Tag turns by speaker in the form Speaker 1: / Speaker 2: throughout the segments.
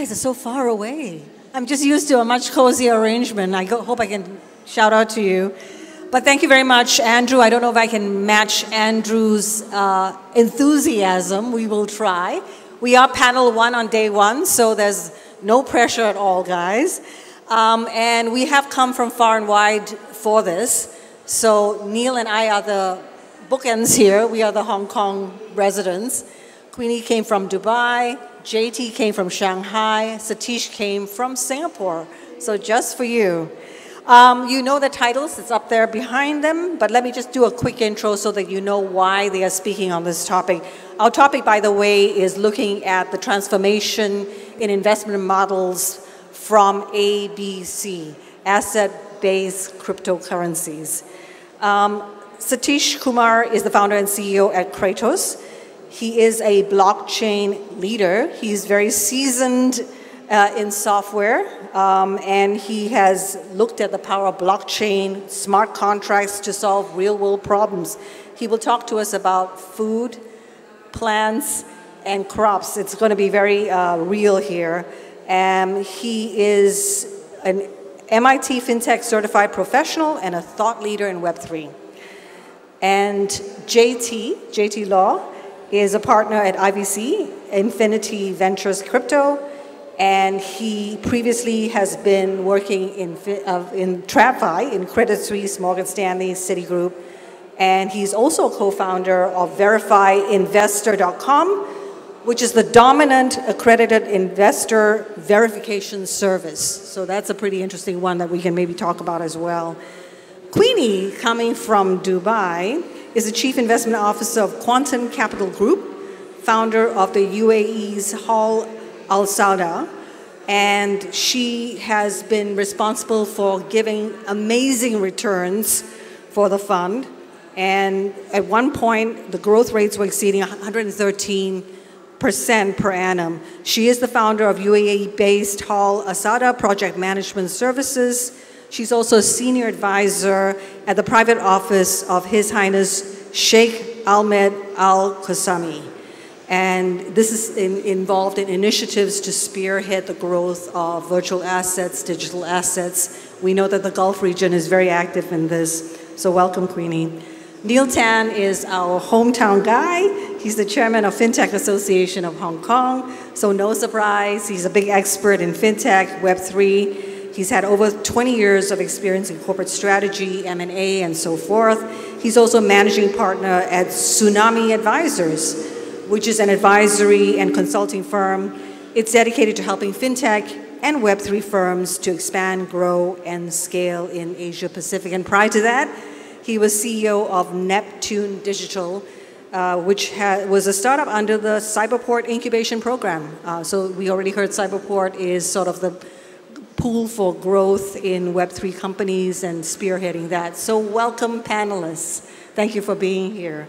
Speaker 1: guys are so far away. I'm just used to a much cozier arrangement. Hope I can shout out to you. But thank you very much, Andrew. I don't know if I can match Andrew's enthusiasm. We will try. We are panel one on day one, so there's no pressure at all, guys. And we have come from far and wide for this. So Neil and I are the bookends here. We are the Hong Kong residents. Queenie came from Dubai. JT came from Shanghai. Satheesh came from Singapore. So just for you. You know the titles, it's up there behind them, but let me just do a quick intro so that you know why they are speaking on this topic. Our topic, by the way, is looking at the transformation in investment models from ABC, asset-based cryptocurrencies. Satheesh Kumar is the founder and CEO at Kratos. He is a blockchain leader. He's very seasoned in software, and he has looked at the power of blockchain, smart contracts to solve real-world problems. He will talk to us about food, plants, and crops. It's going to be very real here. He is an MIT FinTech certified professional and a thought leader in Web3. And JT Law, is a partner at IVC, Infinity Ventures Crypto, and he previously has been working in TradFi, in Credit Suisse, Morgan Stanley, Citigroup, and he's also a co-founder of VerifyInvestor.com, which is the dominant accredited investor verification service. So that's a pretty interesting one that we can maybe talk about as well. Queenie, coming from Dubai, is the Chief Investment Officer of Quantum Capital Group, founder of the UAE's Hal Al Sauda, and she has been responsible for giving amazing returns for the fund. And at one point, the growth rates were exceeding 113% per annum. She is the founder of UAE-based Hal Al Sauda Project Management Services. She's also a senior advisor at the private office of His Highness Sheikh Ahmed Al Qasami. And this is involved in initiatives to spearhead the growth of virtual assets, digital assets. We know that the Gulf region is very active in this. So welcome, Queenie. Neil Tan is our hometown guy. He's the chairman of FinTech Association of Hong Kong. So no surprise, he's a big expert in FinTech, Web3. He's had over 20 years of experience in corporate strategy, M&A, and so forth. He's also managing partner at Tsunami Advisors, which is an advisory and consulting firm. It's dedicated to helping FinTech and Web3 firms to expand, grow, and scale in Asia Pacific. And prior to that, he was CEO of Neptune Digital, which was a startup under the Cyberport incubation program. So we already heard Cyberport is sort of the pool for growth in Web3 companies and spearheading that. So welcome, panelists. Thank you for being here.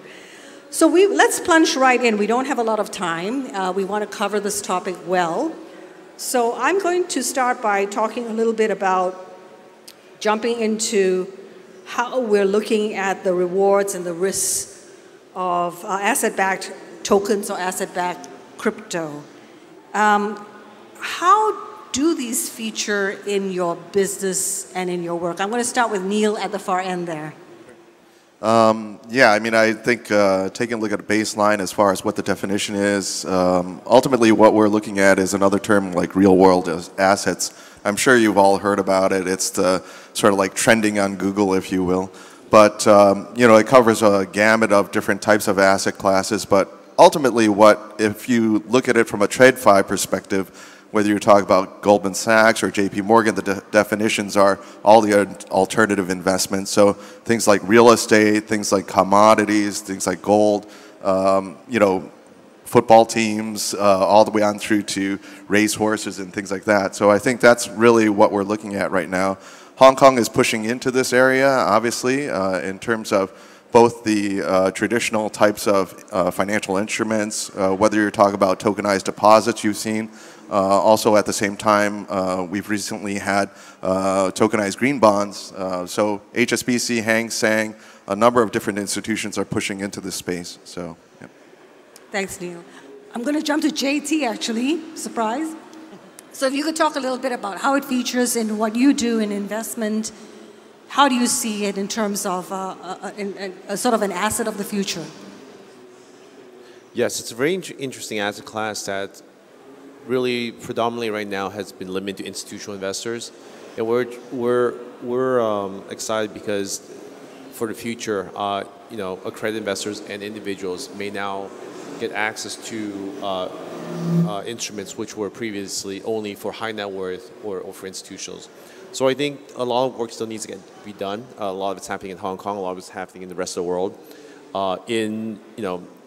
Speaker 1: So let's plunge right in. We don't have a lot of time. We want to cover this topic well. So I'm going to start by talking a little bit about jumping into how we're looking at the rewards and the risks of asset-backed tokens or asset-backed crypto. How do these feature in your business and in your work? I'm going to start with Neil at the far end there.
Speaker 2: Yeah, I mean, I think taking a look at a baseline as far as what the definition is, ultimately what we're looking at is another term like real-world assets. I'm sure you've all heard about it. It's the sort of like trending on Google, if you will. But, you know, it covers a gamut of different types of asset classes. But ultimately if you look at it from a TradFi perspective, whether you talk about Goldman Sachs or JP Morgan, the definitions are all the alternative investments. So things like real estate, things like commodities, things like gold, you know, football teams, all the way on through to racehorses and things like that. So I think that's really what we're looking at right now. Hong Kong is pushing into this area, obviously, in terms of both the traditional types of financial instruments, whether you're talking about tokenized deposits you've seen. Also, at the same time, we've recently had tokenized green bonds. So HSBC, Hang Seng, a number of different institutions are pushing into this space. So, yeah.
Speaker 1: Thanks, Neil. I'm going to jump to JT, actually. Surprise. So if you could talk a little bit about how it features in what you do in investment, how do you see it in terms of a sort of an asset of the future?
Speaker 3: Yes, it's a very interesting asset class that really predominantly right now has been limited to institutional investors. And we're excited because for the future, accredited investors and individuals may now get access to instruments which were previously only for high net worth or for institutions. So I think a lot of work still needs to be done. A lot of it's happening in Hong Kong. A lot of it's happening in the rest of the world. In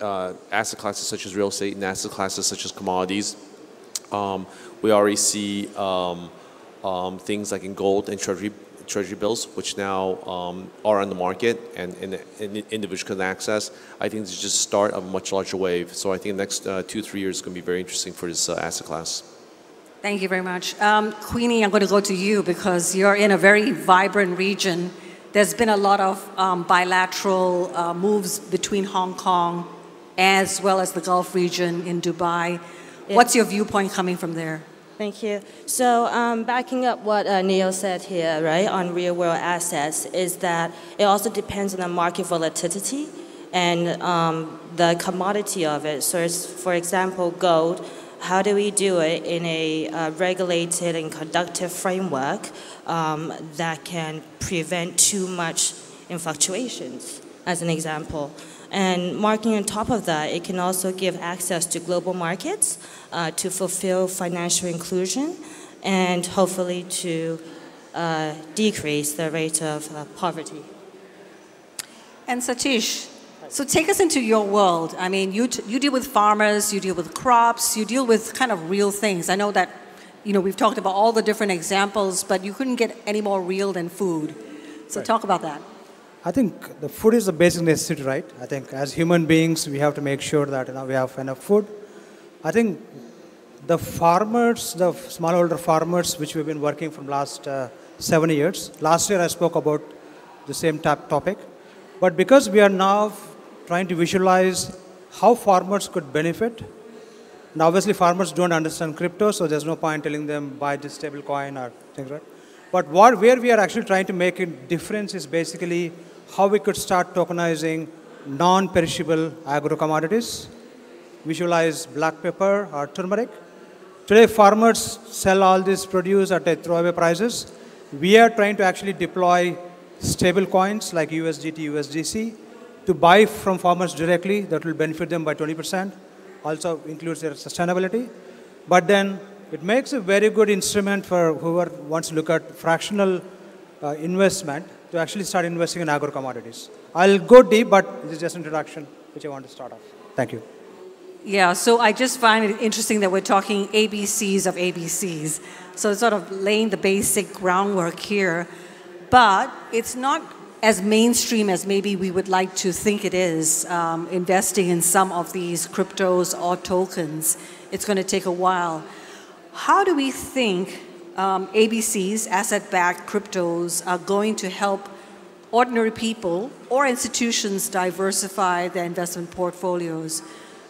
Speaker 3: asset classes such as real estate and asset classes such as commodities, we already see things like in gold and treasury bills, which now are on the market and individuals can access. I think it's just start of a much larger wave. So I think the next 2-3 years is going to be very interesting for this asset class.
Speaker 1: Thank you very much. Queenie, I'm going to go to you because you're in a very vibrant region. There's been a lot of bilateral moves between Hong Kong as well as the Gulf region in Dubai. Yeah. What's your viewpoint coming from there?
Speaker 4: Thank you. So backing up what Neil said here, right, on real-world assets, is that it also depends on the market volatility and the commodity of it. So for example, gold, how do we do it in a regulated and conductive framework that can prevent too much in fluctuations, as an example? And marking on top of that, it can also give access to global markets to fulfill financial inclusion and hopefully to decrease the rate of poverty.
Speaker 1: And Satheesh, so take us into your world. I mean, you deal with farmers, you deal with crops, you deal with kind of real things. I know that, we've talked about all the different examples, but you couldn't get any more real than food. So talk about that.
Speaker 5: I think the food is a basic necessity, right? I think as human beings, we have to make sure that we have enough food. I think the farmers, the smallholder farmers, which we've been working from last 7 years. Last year I spoke about the same topic. But because we are now trying to visualize how farmers could benefit, and obviously farmers don't understand crypto, so there's no point telling them buy this stable coin or things, right? But where we are actually trying to make a difference is basically how we could start tokenizing non-perishable agro-commodities, visualize black pepper or turmeric. Today, farmers sell all this produce at a throwaway prices. We are trying to actually deploy stable coins like USDT, USDC to buy from farmers directly. That will benefit them by 20%. Also includes their sustainability. But then it makes a very good instrument for whoever wants to look at fractional investment to actually start investing in agro-commodities. I'll go deep, but this is just an introduction which I want to start off. Thank you.
Speaker 1: Yeah, so I just find it interesting that we're talking ABCs of ABCs. So it's sort of laying the basic groundwork here. But it's not as mainstream as maybe we would like to think it is, investing in some of these cryptos or tokens. It's going to take a while. How do we think ABCs, asset-backed cryptos, are going to help ordinary people or institutions diversify their investment portfolios?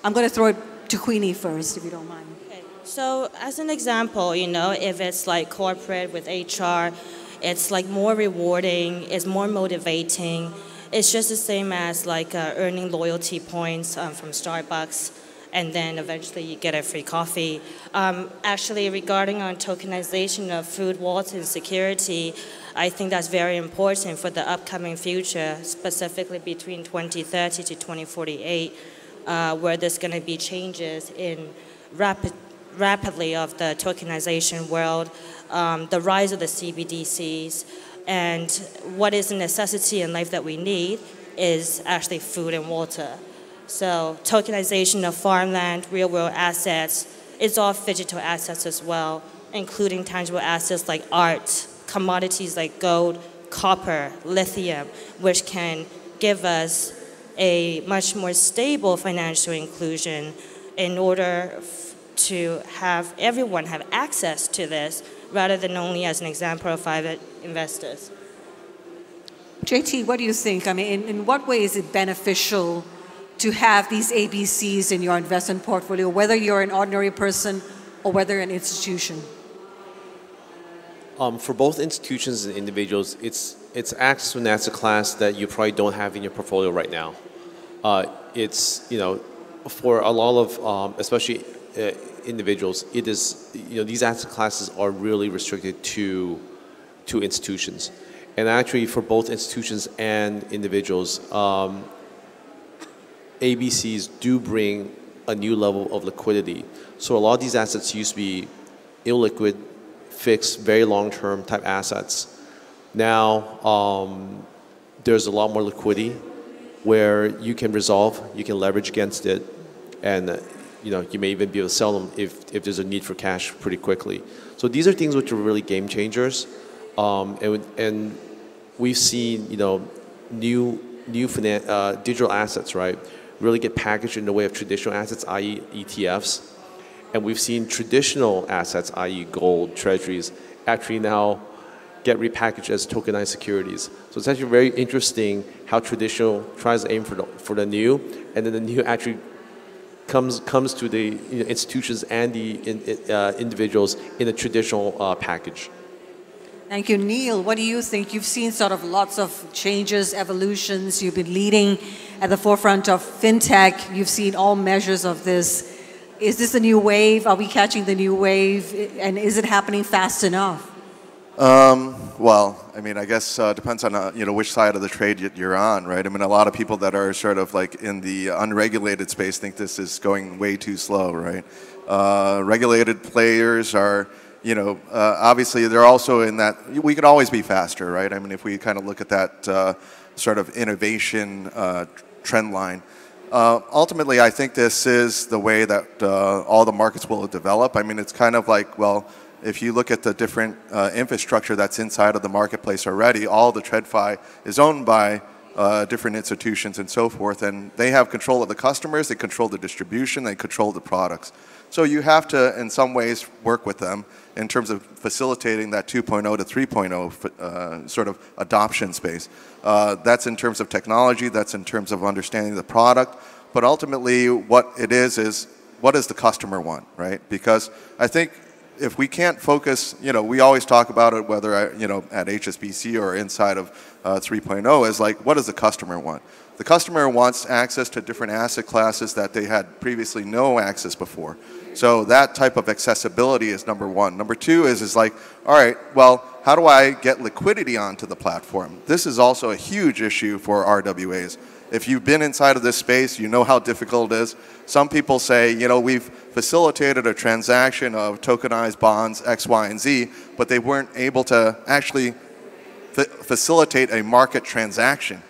Speaker 1: I'm going to throw it to Queenie first, if you don't mind.
Speaker 4: Okay. So as an example, if it's like corporate with HR, it's like more rewarding, it's more motivating. It's just the same as like earning loyalty points from Starbucks, and then eventually you get a free coffee. Actually, regarding on tokenization of food, water, and security, I think that's very important for the upcoming future, specifically between 2030 to 2048, where there's going to be changes in rapidly of the tokenization world, the rise of the CBDCs, and what is a necessity in life that we need is actually food and water. So tokenization of farmland, real-world assets, it's all digital assets as well, including tangible assets like art, commodities like gold, copper, lithium, which can give us a much more stable financial inclusion in order to have everyone have access to this, rather than only as an example of private investors.
Speaker 1: JT, what do you think? I mean, in what way is it beneficial to have these ABCs in your investment portfolio, whether you're an ordinary person or whether an institution?
Speaker 3: For both institutions and individuals, it's access to an asset class that you probably don't have in your portfolio right now. It's, for a lot of, especially individuals, it is, these asset classes are really restricted to institutions. And actually, for both institutions and individuals, ABCs do bring a new level of liquidity. So a lot of these assets used to be illiquid, fixed, very long-term type assets. Now, there's a lot more liquidity where you can resolve, you can leverage against it, and you may even be able to sell them if there's a need for cash pretty quickly. So these are things which are really game changers, and we've seen new digital assets, right, really get packaged in the way of traditional assets, i.e. ETFs, and we've seen traditional assets, i.e. gold, treasuries, actually now get repackaged as tokenized securities. So it's actually very interesting how traditional tries to aim for the new, and then the new actually comes to the institutions and the individuals in a traditional package.
Speaker 1: Thank you. Neil, what do you think? You've seen sort of lots of changes, evolutions. You've been leading at the forefront of fintech. You've seen all measures of this. Is this a new wave? Are we catching the new wave? And is it happening fast enough?
Speaker 2: Well, I mean, I guess depends on which side of the trade you're on, right? I mean, a lot of people that are sort of like in the unregulated space think this is going way too slow, right? Regulated players are, obviously they're also in that, we could always be faster, right? I mean, if we kind of look at that sort of innovation trend line. Ultimately, I think this is the way that all the markets will develop. I mean, it's kind of like, well, if you look at the different infrastructure that's inside of the marketplace already, all the TradFi is owned by different institutions and so forth, and they have control of the customers, they control the distribution, they control the products. So you have to, in some ways, work with them in terms of facilitating that 2.0 to 3.0 sort of adoption space. That's in terms of technology, that's in terms of understanding the product, but ultimately what it is what does the customer want, right? Because I think if we can't focus, we always talk about it, whether, at HSBC or inside of 3.0, is like, what does the customer want? The customer wants access to different asset classes that they had previously no access before. So that type of accessibility is number one. Number two is like, all right, well, how do I get liquidity onto the platform? This is also a huge issue for RWAs. If you've been inside of this space, you know how difficult it is. Some people say, we've facilitated a transaction of tokenized bonds X, Y, and Z, but they weren't able to actually facilitate a market transaction.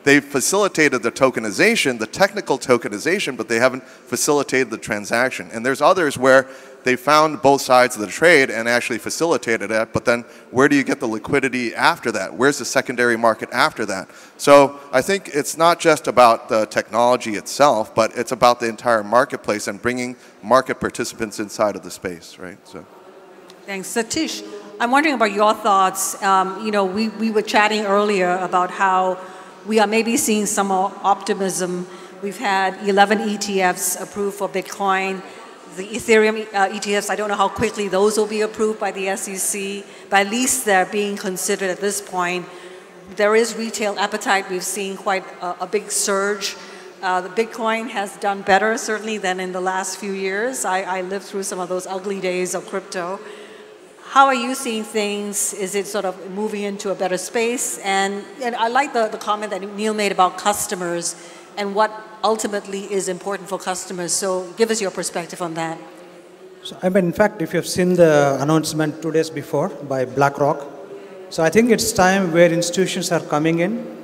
Speaker 2: They facilitated the tokenization, the technical tokenization, but they haven't facilitated the transaction. And there's others where they found both sides of the trade and actually facilitated it, but then where do you get the liquidity after that? Where's the secondary market after that? So I think it's not just about the technology itself, but it's about the entire marketplace and bringing market participants inside of the space, right? So.
Speaker 1: Thanks. Satheesh, I'm wondering about your thoughts. We were chatting earlier about how we are maybe seeing some more optimism. We've had 11 ETFs approved for Bitcoin. The Ethereum ETFs, I don't know how quickly those will be approved by the SEC, but at least they're being considered at this point. There is retail appetite. We've seen quite a big surge. The Bitcoin has done better, certainly, than in the last few years. I lived through some of those ugly days of crypto. How are you seeing things? Is it sort of moving into a better space? And I like the comment that Neil made about customers and what ultimately is important for customers. So give us your perspective on that.
Speaker 5: So, in fact, if you've seen the announcement 2 days before by BlackRock, so I think it's time where institutions are coming in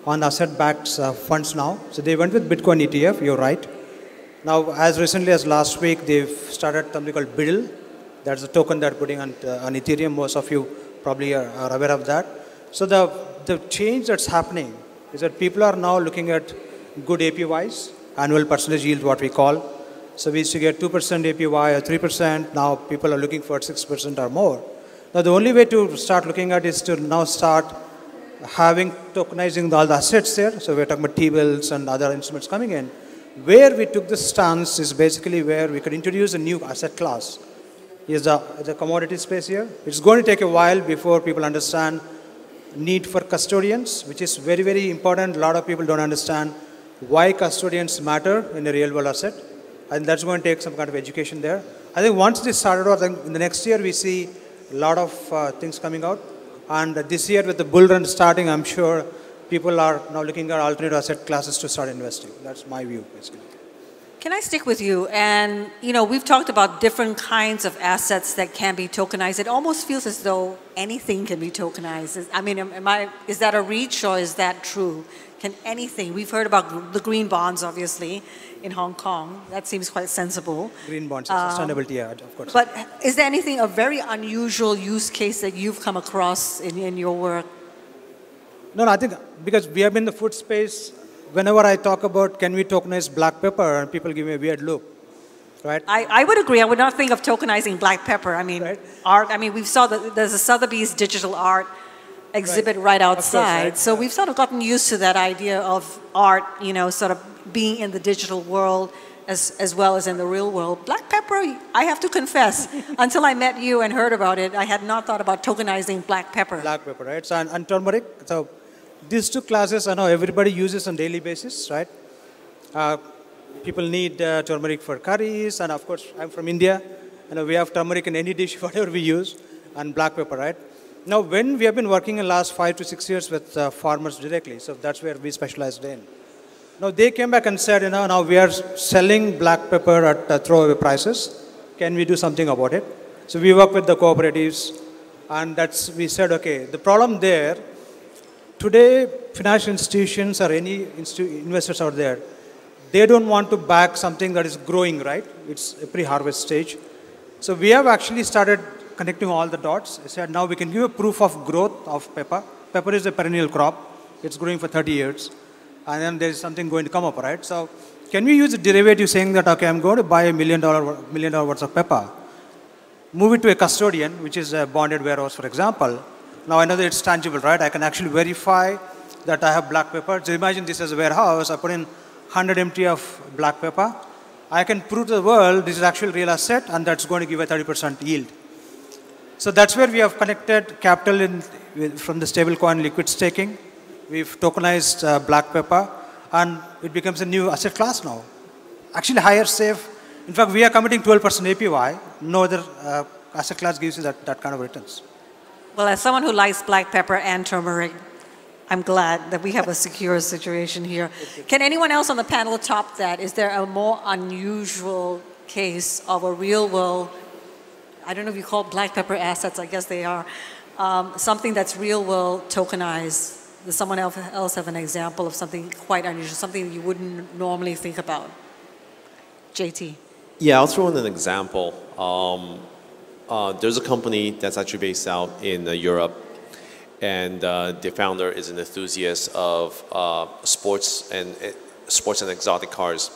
Speaker 5: on asset-backed funds now. So they went with Bitcoin ETF, you're right. Now, as recently as last week, they've started something called BUIDL. That's a token they're putting on Ethereum. Most of you probably are aware of that. So the change that's happening is that people are now looking at good APYs, annual percentage yield, what we call. So we used to get 2% APY or 3%. Now people are looking for 6% or more. Now the only way to start looking at is to now start having tokenizing all the assets there. So we're talking about T-bills and other instruments coming in. Where we took this stance is basically where we could introduce a new asset class. is the commodity space here. It's going to take a while before people understand need for custodians, which is very, very important. A lot of people don't understand why custodians matter in a real world asset. And that's going to take some kind of education there. I think once this started out, I think in the next year we see a lot of things coming out. And this year with the bull run starting, I'm sure people are now looking at alternative asset classes to start investing. That's my view, basically.
Speaker 1: Can I stick with you? And, you know, we've talked about different kinds of assets that can be tokenized. It almost feels as though anything can be tokenized. I mean, is that a reach or is that true? Can anything? We've heard about the green bonds, obviously, in Hong Kong. That seems quite sensible.
Speaker 5: Green bonds, sustainability, yeah, of course.
Speaker 1: But is there anything, a very unusual use case that you've come across in your work?
Speaker 5: No, I think because we have been in the food space, whenever I talk about can we tokenize black pepper, and people give me a weird look, right?
Speaker 1: I would agree. I would not think of tokenizing black pepper. I mean,
Speaker 5: right.
Speaker 1: Art, I mean, we saw that there's a Sotheby's digital art exhibit right outside.
Speaker 5: Course, right.
Speaker 1: So we've sort of gotten used to that idea of art, you know, sort of being in the digital world as well as in the real world. Black pepper, I have to confess, until I met you and heard about it, I had not thought about tokenizing black pepper.
Speaker 5: Black pepper, right? So, and turmeric. So these two classes, I know everybody uses on a daily basis, right? People need turmeric for curries, and of course, I'm from India. You know, we have turmeric in any dish, whatever we use, and black pepper, right? Now, when we have been working in the last 5 to 6 years with farmers directly, so that's where we specialized in. Now, they came back and said, you know, now we are selling black pepper at throwaway prices. Can we do something about it? So we work with the cooperatives, and we said, okay, the problem there, today, financial institutions or any investors out there, they don't want to back something that is growing, right? It's a pre-harvest stage. So we have actually started connecting all the dots. I said, now we can give a proof of growth of pepper. Pepper is a perennial crop. It's growing for 30 years. And then there's something going to come up, right? So can we use a derivative saying that, okay, I'm going to buy $1 million worth of pepper, move it to a custodian, which is a bonded warehouse, for example. Now I know that it's tangible, right? I can actually verify that I have black pepper. So imagine this as a warehouse. I put in 100 MT of black pepper. I can prove to the world this is actual real asset, and that's going to give a 30% yield. So that's where we have connected capital from the stablecoin liquid staking. We've tokenized black pepper, and it becomes a new asset class now. Actually higher, safe. In fact, we are committing 12% APY. No other asset class gives you that kind of returns.
Speaker 1: Well, as someone who likes black pepper and turmeric, I'm glad that we have a secure situation here. Can anyone else on the panel top that? Is there a more unusual case of a real world, I don't know if you call black pepper assets, I guess they are, something that's real world tokenized? Does someone else have an example of something quite unusual, something you wouldn't normally think about? JT.
Speaker 3: Yeah, I'll throw in an example. There's a company that's actually based out in Europe, and the founder is an enthusiast of sports and exotic cars.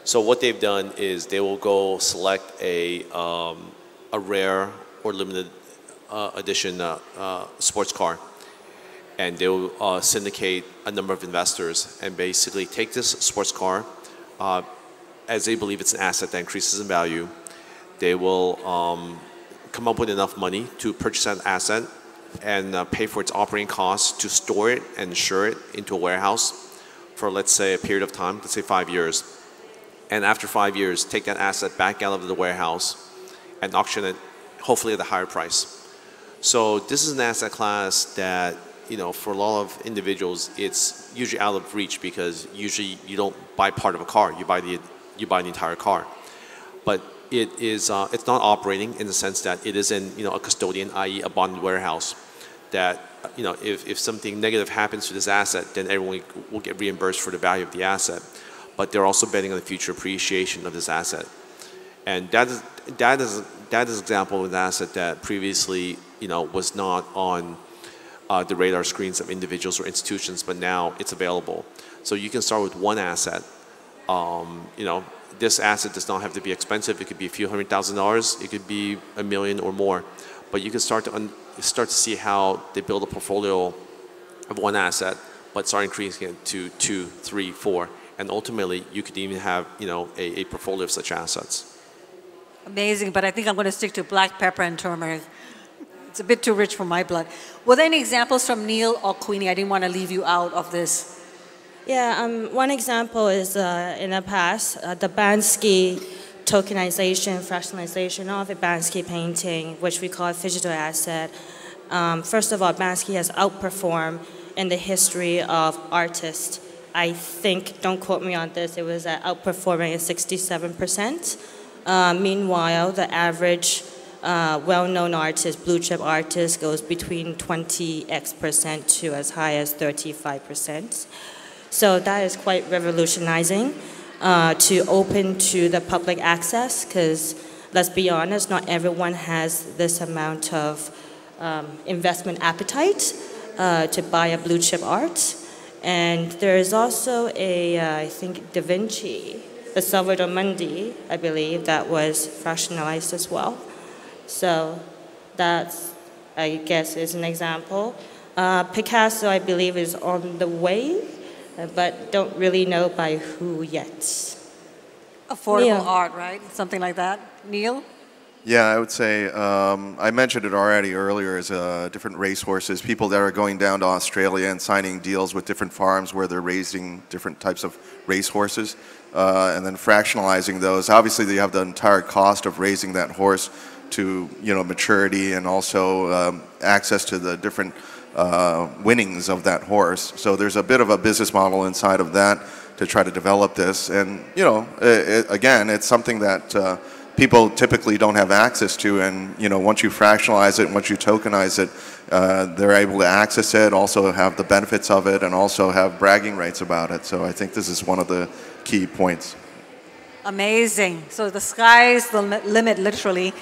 Speaker 3: So what they've done is they will go select a rare or limited edition sports car, and they will syndicate a number of investors and basically take this sports car, as they believe it's an asset that increases in value. They will come up with enough money to purchase that asset and pay for its operating costs to store it and insure it into a warehouse for, let's say, a period of time, let's say 5 years. And after 5 years, take that asset back out of the warehouse and auction it, hopefully at a higher price. So this is an asset class that, you know, for a lot of individuals, it's usually out of reach because usually you don't buy part of a car, you buy the entire car. But it is, it's not operating in the sense that it is in, you know, a custodian, i.e. a bonded warehouse, that, you know, if something negative happens to this asset, then everyone will get reimbursed for the value of the asset. But they're also betting on the future appreciation of this asset. And that is an example of an asset that previously, you know, was not on the radar screens of individuals or institutions, but now it's available. So you can start with one asset. You know, this asset does not have to be expensive. It could be a few $100,000. It could be $1 million or more. But you can start to see how they build a portfolio of one asset, but start increasing it to 2, 3, 4, and ultimately you could even have, you know, a portfolio of such assets.
Speaker 1: Amazing, but I think I'm going to stick to black pepper and turmeric. It's a bit too rich for my blood. Were there any examples from Neil or Queenie? I didn't want to leave you out of this.
Speaker 4: Yeah, one example is in the past, the Bansky tokenization, fractionalization of a Bansky painting, which we call a digital asset. First of all, Bansky has outperformed in the history of artists. I think, don't quote me on this, it was outperforming at 67%. Meanwhile, the average well-known artist, blue chip artist, goes between 20% to as high as 35%. So that is quite revolutionizing to open to the public access, because let's be honest, not everyone has this amount of investment appetite to buy a blue chip art. And there is also I think Da Vinci, the Salvador Mundi, I believe, that was fractionalized as well. So that's, I guess, is an example. Picasso, I believe, is on the way, but don't really know by who yet.
Speaker 1: Affordable art, right? Something like that. Neil?
Speaker 2: Yeah, I would say, I mentioned it already earlier, as different racehorses, people that are going down to Australia and signing deals with different farms where they're raising different types of racehorses, and then fractionalizing those. Obviously, they have the entire cost of raising that horse to, maturity, and also access to the different winnings of that horse. So there's a bit of a business model inside of that to try to develop this. And, again, it's something that people typically don't have access to, and once you fractionalize it, once you tokenize it, they're able to access it, also have the benefits of it, and also have bragging rights about it. So I think this is one of the key points.
Speaker 1: Amazing. So the sky's the limit, literally.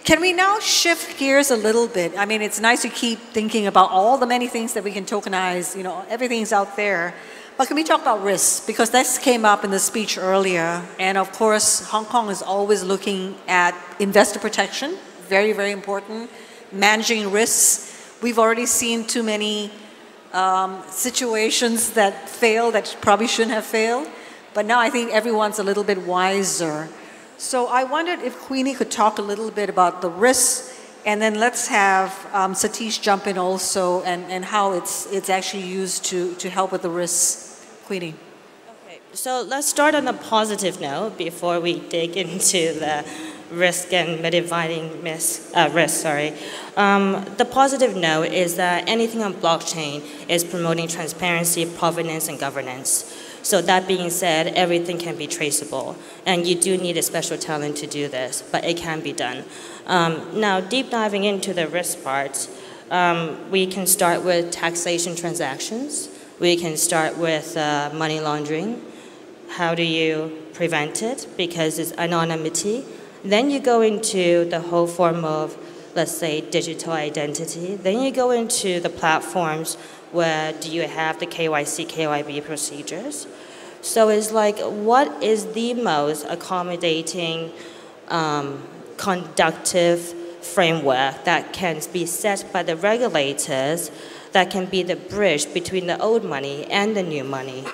Speaker 1: Can we now shift gears a little bit? I mean, it's nice to keep thinking about all the many things that we can tokenize, everything's out there. But can we talk about risks? Because this came up in the speech earlier. And of course, Hong Kong is always looking at investor protection, very, very important. Managing risks. We've already seen too many situations that fail that probably shouldn't have failed. But now I think everyone's a little bit wiser. So I wondered if Queenie could talk a little bit about the risks, and then let's have Satheesh jump in also, and how it's actually used to help with the risks. Queenie.
Speaker 4: Okay, so let's start on a positive note before we dig into the risk and mitigating risk. The positive note is that anything on blockchain is promoting transparency, provenance, and governance. So that being said, everything can be traceable, and you do need a special talent to do this, but it can be done. Now, deep diving into the risk part, we can start with taxation transactions. We can start with money laundering. How do you prevent it? Because it's anonymity. Then you go into the whole form of, let's say, digital identity. Then you go into the platforms where do you have the KYC, KYB procedures. So it's like, what is the most accommodating, conductive framework that can be set by the regulators that can be the bridge between the old money and the new money,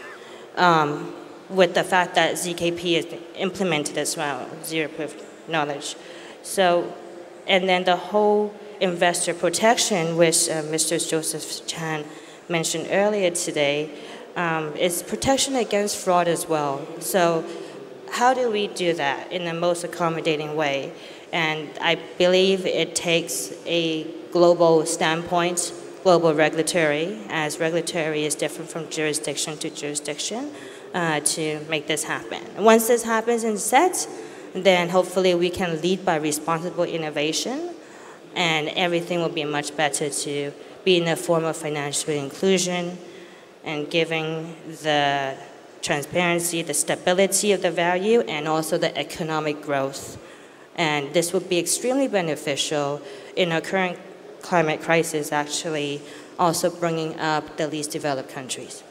Speaker 4: with the fact that ZKP is implemented as well, zero proof knowledge. So, and then the whole investor protection, which Mr. Joseph Chan mentioned earlier today, is protection against fraud as well. So how do we do that in the most accommodating way? And I believe it takes a global standpoint, global regulatory, as regulatory is different from jurisdiction to jurisdiction, to make this happen. Once this happens and set, then hopefully we can lead by responsible innovation, and everything will be much better to be in a form of financial inclusion and giving the transparency, the stability of the value, and also the economic growth. And this would be extremely beneficial in our current climate crisis, actually also bringing up the least developed countries.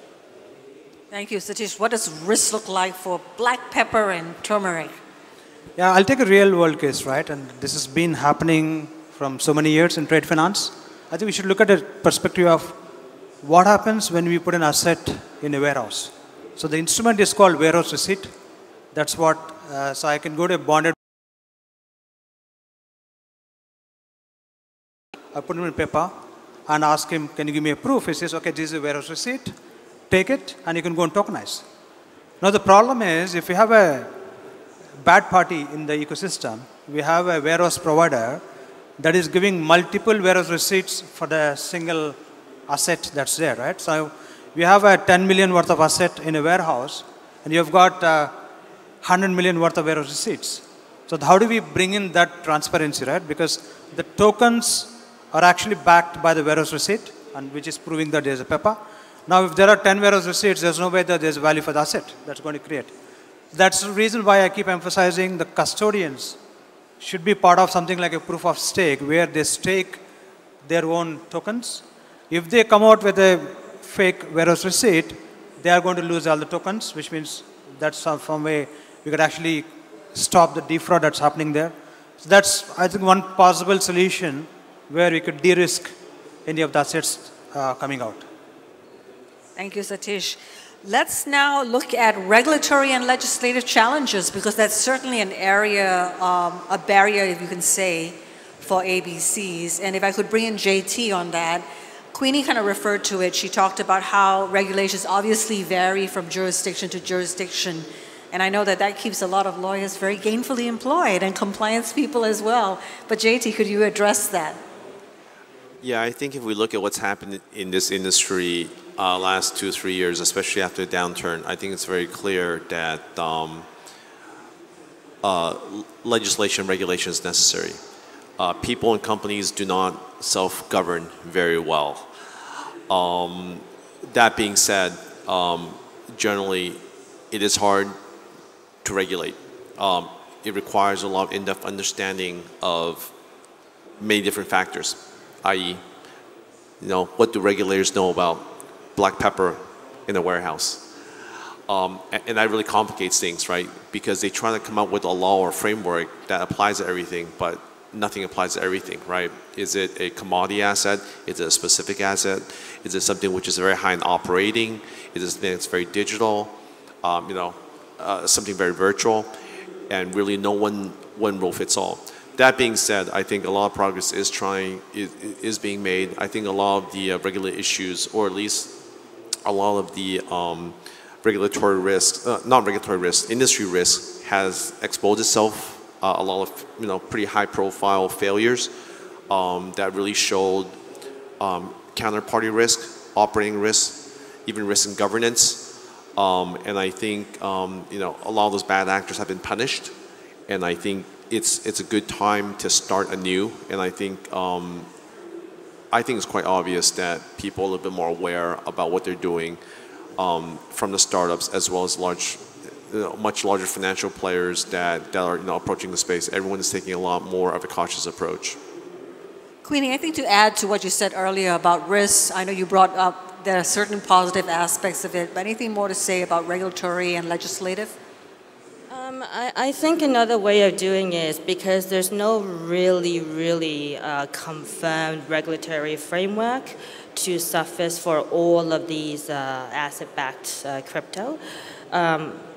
Speaker 1: Thank you, Satheesh. What does risk look like for black pepper and turmeric?
Speaker 5: Yeah, I'll take a real world case, right? And this has been happening from so many years in trade finance. I think we should look at the perspective of what happens when we put an asset in a warehouse. So the instrument is called warehouse receipt. That's what, so I can go to a bonded I put them in paper and ask him, can you give me a proof? He says, okay, this is a warehouse receipt. Take it, and you can go and tokenize. Now, the problem is, if you have a bad party in the ecosystem, we have a warehouse provider that is giving multiple warehouse receipts for the single asset that's there, right? So we have a 10 million worth of asset in a warehouse, and you've got 100 million worth of warehouse receipts. So how do we bring in that transparency, right? Because the tokens are actually backed by the warehouse receipt, and which is proving that there's a paper. Now, if there are 10 warehouse receipts, there's no way that there's value for the asset that's going to create. That's the reason why I keep emphasizing the custodians should be part of something like a proof of stake, where they stake their own tokens. If they come out with a fake warehouse receipt, they are going to lose all the tokens, which means that's some way we could actually stop the defraud that's happening there. So that's, I think, one possible solution where we could de-risk any of the assets coming out.
Speaker 1: Thank you, Satheesh. Let's now look at regulatory and legislative challenges, because that's certainly an area, a barrier, if you can say, for ABCs. And if I could bring in JT on that, Queenie kind of referred to it. She talked about how regulations obviously vary from jurisdiction to jurisdiction. And I know that that keeps a lot of lawyers very gainfully employed, and compliance people as well. But JT, could you address that?
Speaker 3: Yeah, I think if we look at what's happened in this industry last 2 or 3 years, especially after the downturn, I think it's very clear that legislation, regulation is necessary. People and companies do not self-govern very well. That being said, generally, it is hard to regulate. It requires a lot of in-depth understanding of many different factors, i.e., what do regulators know about black pepper in a warehouse? And that really complicates things, right? Because they try to come up with a law or framework that applies to everything, but nothing applies to everything, right? Is it a commodity asset? Is it a specific asset? Is it something which is very high in operating? Is it something that's very digital? Something very virtual? And really no one rule fits all. That being said, I think a lot of progress is being made. I think a lot of the regulatory issues, or at least a lot of the regulatory risks, not regulatory risks, industry risks, has exposed itself. A lot of pretty high-profile failures that really showed counterparty risk, operating risk, even risk in governance. And I think a lot of those bad actors have been punished. And I think it's a good time to start anew. And I think it's quite obvious that people are a little bit more aware about what they're doing from the startups, as well as much larger financial players that are approaching the space. Everyone is taking a lot more of a cautious approach.
Speaker 1: Queenie, I think to add to what you said earlier about risks, I know you brought up there are certain positive aspects of it, but anything more to say about regulatory and legislative?
Speaker 4: I think another way of doing it is because there's no really confirmed regulatory framework to surface for all of these asset-backed crypto.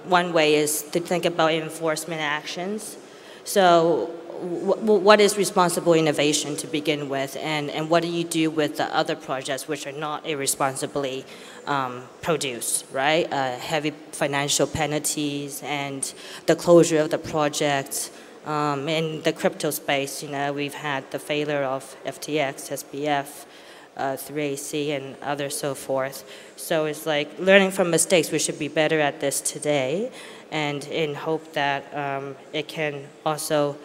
Speaker 4: One way is to think about enforcement actions. So what is responsible innovation to begin with, and what do you do with the other projects which are not irresponsibly produced, right? Heavy financial penalties and the closure of the project. In the crypto space, we've had the failure of FTX, SBF, 3AC, and others so forth. So it's like learning from mistakes. We should be better at this today, and in hope that it can also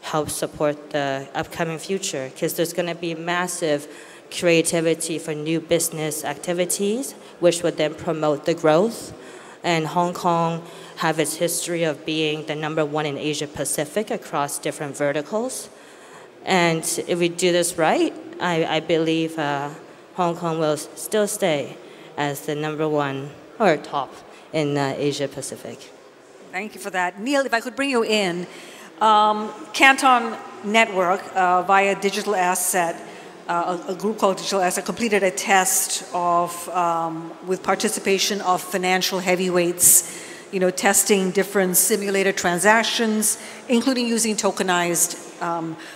Speaker 4: help support the upcoming future, because there's going to be massive creativity for new business activities, which would then promote the growth. And Hong Kong have its history of being the #1 in Asia Pacific across different verticals. And if we do this right, I believe Hong Kong will still stay as the #1 or top in Asia Pacific.
Speaker 1: Thank you for that. Neil, if I could bring you in. Canton Network via Digital Asset, a group called Digital Asset, completed a test of, with participation of financial heavyweights, testing different simulated transactions, including using tokenized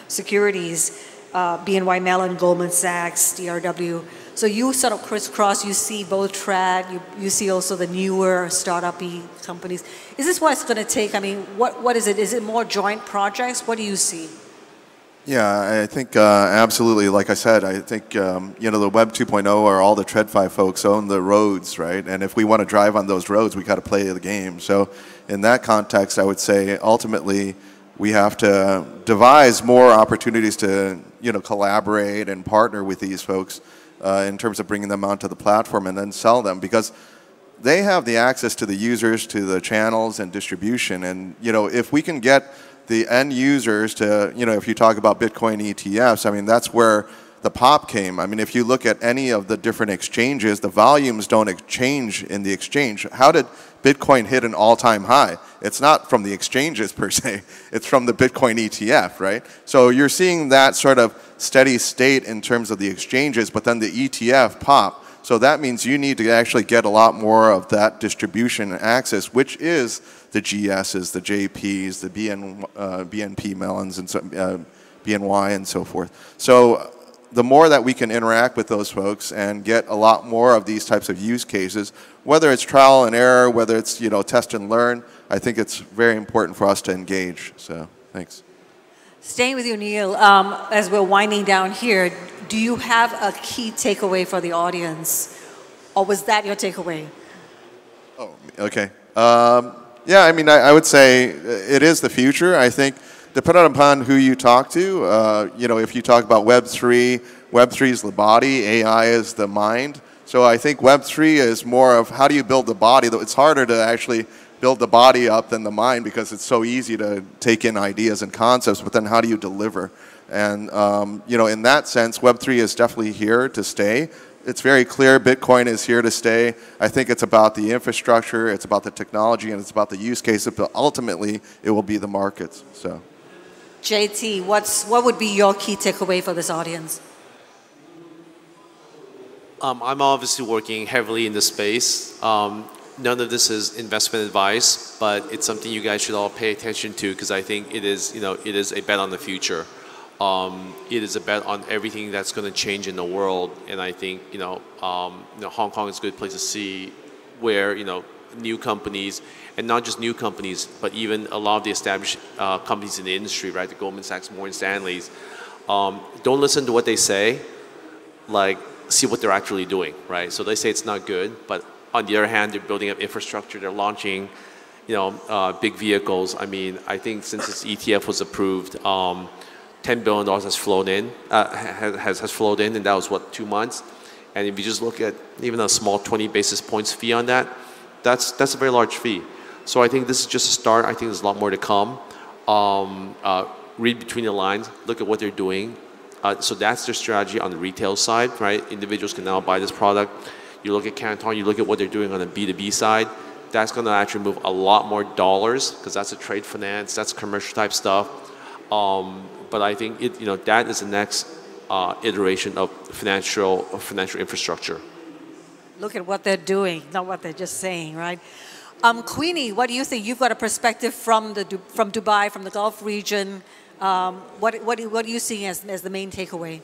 Speaker 1: securities. BNY Mellon, Goldman Sachs, DRW. So you sort of crisscross, you see both track, you see also the newer startup-y companies. Is this what it's going to take? I mean, what is it? Is it more joint projects? What do you see?
Speaker 2: Yeah, I think absolutely. Like I said, I think the Web 2.0 or all the TradFi folks own the roads, right? And if we want to drive on those roads, we got to play the game. So in that context, I would say ultimately we have to devise more opportunities to collaborate and partner with these folks in terms of bringing them onto the platform and then sell them, because they have the access to the users, to the channels and distribution. And if we can get the end users to, if you talk about Bitcoin ETFs, I mean, that's where the pop came. I mean, if you look at any of the different exchanges, the volumes don't change in the exchange. How did Bitcoin hit an all-time high? It's not from the exchanges per se, it's from the Bitcoin ETF, right? So you're seeing that sort of steady state in terms of the exchanges, but then the ETF pop. So that means you need to actually get a lot more of that distribution access, which is the GSs, the JPs, the BNP Mellons, and BNY, and so forth. So the more that we can interact with those folks and get a lot more of these types of use cases, whether it's trial and error, whether it's test and learn, I think it's very important for us to engage. So thanks.
Speaker 1: Staying with you, Neil, as we're winding down here, do you have a key takeaway for the audience? Or was that your takeaway?
Speaker 2: Oh, okay. Yeah, I mean, I would say it is the future. I think depending upon who you talk to, if you talk about Web3, Web3 is the body, AI is the mind. So I think Web3 is more of how do you build the body. It's harder to actually build the body up than the mind, because it's so easy to take in ideas and concepts, but then how do you deliver? And, in that sense, Web3 is definitely here to stay. It's very clear Bitcoin is here to stay. I think it's about the infrastructure, it's about the technology, and it's about the use cases, but ultimately it will be the markets. So,
Speaker 1: JT, what would be your key takeaway for this audience?
Speaker 3: I'm obviously working heavily in the space. None of this is investment advice, but it's something you guys should all pay attention to, because I think it is, it is a bet on the future. It is a bet on everything that's going to change in the world, and I think Hong Kong is a good place to see where new companies, and not just new companies, but even a lot of the established companies in the industry, right? The Goldman Sachs, Morgan Stanleys, don't listen to what they say, like see what they're actually doing, right? So they say it's not good, but on the other hand, they're building up infrastructure, they're launching, big vehicles. I mean, I think since this ETF was approved, $10 billion has flown in, has flowed in, and that was what, 2 months. And if you just look at even a small 20 basis points fee on that, that's a very large fee. So I think this is just a start. I think there's a lot more to come. Read between the lines, look at what they're doing. So that's their strategy on the retail side, right? Individuals can now buy this product. You look at Canton, you look at what they're doing on the B2B side. That's going to actually move a lot more dollars, because that's a trade finance, that's commercial type stuff. But I think that is the next iteration of financial infrastructure.
Speaker 1: Look at what they're doing, not what they're just saying, right? Queenie, what do you think? You've got a perspective from Dubai, from the Gulf region. What are you seeing as the main takeaway?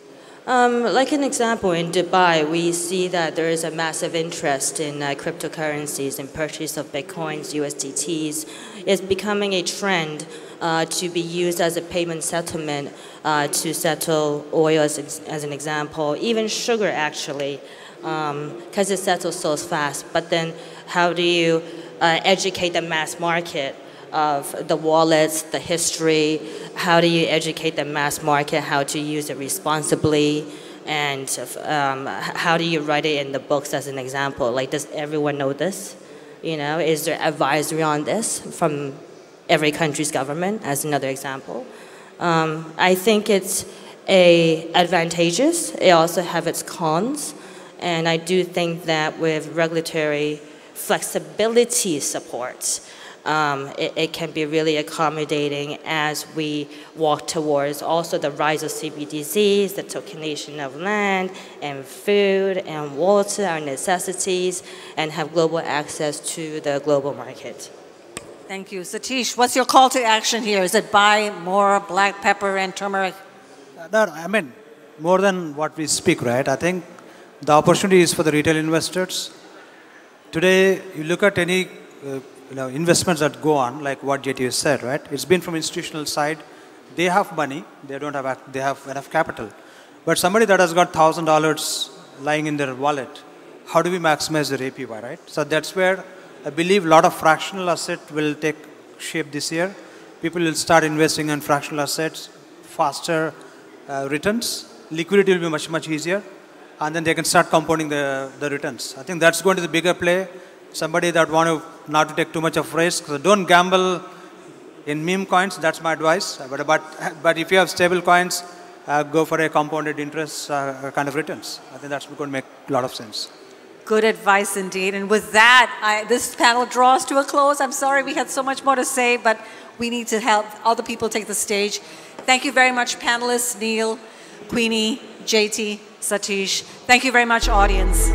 Speaker 4: Like an example, in Dubai, we see that there is a massive interest in cryptocurrencies and purchase of Bitcoins, USDTs. It's becoming a trend to be used as a payment settlement to settle oil, as an example, even sugar actually, because it settles so fast. But then how do you educate the mass market of the wallets, the history? How do you educate the mass market how to use it responsibly? And how do you write it in the books, as an example? Like, does everyone know this? Is there advisory on this from every country's government, as another example? I think it's advantageous. It also have its cons. And I do think that with regulatory flexibility support, it can be really accommodating as we walk towards also the rise of CBDCs, the tokenization of land and food and water, our necessities, and have global access to the global market.
Speaker 1: Thank you. Satheesh, what's your call to action here? Is it buy more black pepper and turmeric?
Speaker 5: I mean, more than what we speak, right? I think the opportunity is for the retail investors. Today, you look at any investments that go on, like what JT said, right? It's been from institutional side. They have money. They don't have. They have enough capital. But somebody that has got $1,000 lying in their wallet, how do we maximize their APY, right? So that's where I believe a lot of fractional asset will take shape this year. People will start investing in fractional assets, faster returns. Liquidity will be much, much easier. And then they can start compounding the returns. I think that's going to be the bigger play. Somebody that want to not to take too much of risk. So don't gamble in meme coins. That's my advice. But if you have stable coins, go for a compounded interest kind of returns. I think that's going to make a lot of sense.
Speaker 1: Good advice indeed. And with that, this panel draws to a close. I'm sorry we had so much more to say, but we need to help other people take the stage. Thank you very much, panelists, Neil, Queenie, JT, Satheesh. Thank you very much, audience.